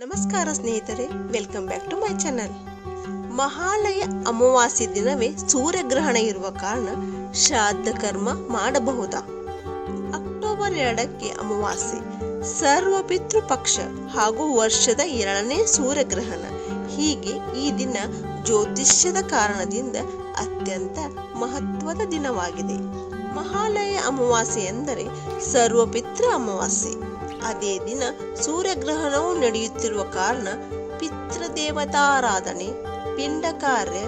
ನಮಸ್ಕಾರ ಸ್ನೇಹಿತರೆ, welcome back to my channel. Mahalaya Amavasya ದಿನವೇ ಸೂರ್ಯಗ್ರಹಣ ಇರುವ ಕಾರಣ ಶ್ರಾದ್ದ ಕರ್ಮ ಮಾಡಬಹುದಾ? ಅಕ್ಟೋಬರ್ 2ಕ್ಕೆ ಅಮಾವಾಸ್ಯೆ, ಸರ್ವ ಪಿತೃ ಪಕ್ಷ ಹಾಗೂ ವರ್ಷದ 2ನೇ ಸೂರ್ಯಗ್ರಹಣ. ಹೀಗೆ ಈ ದಿನ ಜ್ಯೋತಿಷ್ಯದ ಕಾರಣದಿಂದ ಅತ್ಯಂತ ಮಹತ್ವದ ದಿನವಾಗಿದೆ. ಮಹಾಲಯ ಅಮಾವಾಸ್ಯೆ ಎಂದರೆ ಸರ್ವಪಿತೃ ಅಮಾವಾಸ್ಯೆ. ಅದೇ ದಿನ ಸೂರ್ಯಗ್ರಹಣವು ನಡೆಯುತ್ತಿರುವ ಕಾರಣ ಪಿತೃದೇವತಾರಾಧನೆ, ಪಿಂಡ ಕಾರ್ಯ,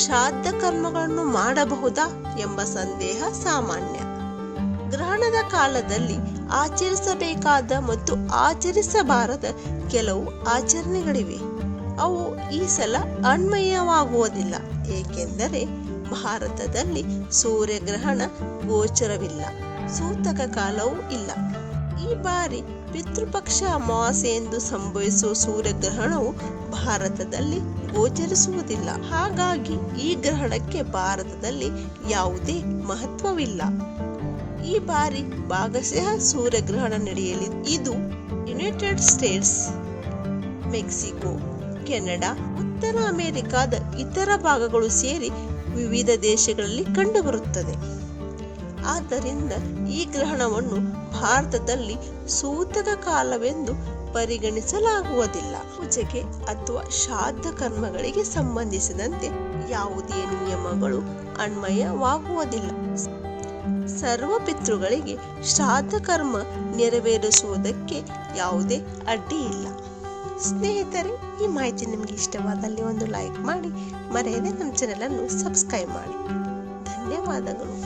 ಶ್ರಾದ್ದ ಕರ್ಮಗಳನ್ನು ಮಾಡಬಹುದಾ ಎಂಬ ಸಂದೇಹ ಸಾಮಾನ್ಯ. ಗ್ರಹಣದ ಕಾಲದಲ್ಲಿ ಆಚರಿಸಬೇಕಾದ ಮತ್ತು ಆಚರಿಸಬಾರದ ಕೆಲವು ಆಚರಣೆಗಳಿವೆ. ಅವು ಈ ಸಲ ಅನ್ವಯವಾಗುವುದಿಲ್ಲ, ಏಕೆಂದರೆ ಭಾರತದಲ್ಲಿ ಸೂರ್ಯಗ್ರಹಣ ಗೋಚರವಿಲ್ಲ, ಸೂತಕ ಕಾಲವೂ ಇಲ್ಲ. ಈ ಬಾರಿ ಪಿತೃಪಕ್ಷ ಅಮಾವಾಸ್ಯೆ ಎಂದು ಸಂಭವಿಸುವ ಸೂರ್ಯಗ್ರಹಣವು ಭಾರತದಲ್ಲಿ ಗೋಚರಿಸುವುದಿಲ್ಲ. ಹಾಗಾಗಿ ಈ ಗ್ರಹಣಕ್ಕೆ ಭಾರತದಲ್ಲಿ ಯಾವುದೇ ಮಹತ್ವವಿಲ್ಲ. ಈ ಬಾರಿ ಭಾಗಶಃ ಸೂರ್ಯಗ್ರಹಣ ನಡೆಯಲಿದ್ದು ಇದು ಯುನೈಟೆಡ್ ಸ್ಟೇಟ್ಸ್, ಮೆಕ್ಸಿಕೋ, ಕೆನಡಾ, ಉತ್ತರ ಅಮೆರಿಕಾದ ಇತರ ಭಾಗಗಳು ಸೇರಿ ವಿವಿಧ ದೇಶಗಳಲ್ಲಿ ಕಂಡುಬರುತ್ತದೆ. ಆದ್ದರಿಂದ ಈ ಗ್ರಹಣವನ್ನು ಭಾರತದಲ್ಲಿ ಸೂತಕ ಕಾಲವೆಂದು ಪರಿಗಣಿಸಲಾಗುವುದಿಲ್ಲ. ಪೂಜೆಗೆ ಅಥವಾ ಶ್ರಾದ್ದ ಕರ್ಮಗಳಿಗೆ ಸಂಬಂಧಿಸಿದಂತೆ ಯಾವುದೇ ನಿಯಮಗಳು ಅನ್ವಯವಾಗುವುದಿಲ್ಲ. ಸರ್ವ ಪಿತೃಗಳಿಗೆ ಶ್ರಾದ್ದ ಕರ್ಮ ನೆರವೇರಿಸುವುದಕ್ಕೆ ಯಾವುದೇ ಅಡ್ಡಿ ಇಲ್ಲ. ಸ್ನೇಹಿತರೆ, ಈ ಮಾಹಿತಿ ನಿಮಗೆ ಇಷ್ಟವಾದಲ್ಲಿ ಒಂದು ಲೈಕ್ ಮಾಡಿ, ಮರೆಯದೆ ನಮ್ಮ ಚಾನೆಲ್ ಅನ್ನು ಸಬ್ಸ್ಕ್ರೈಬ್ ಮಾಡಿ. ಧನ್ಯವಾದಗಳು.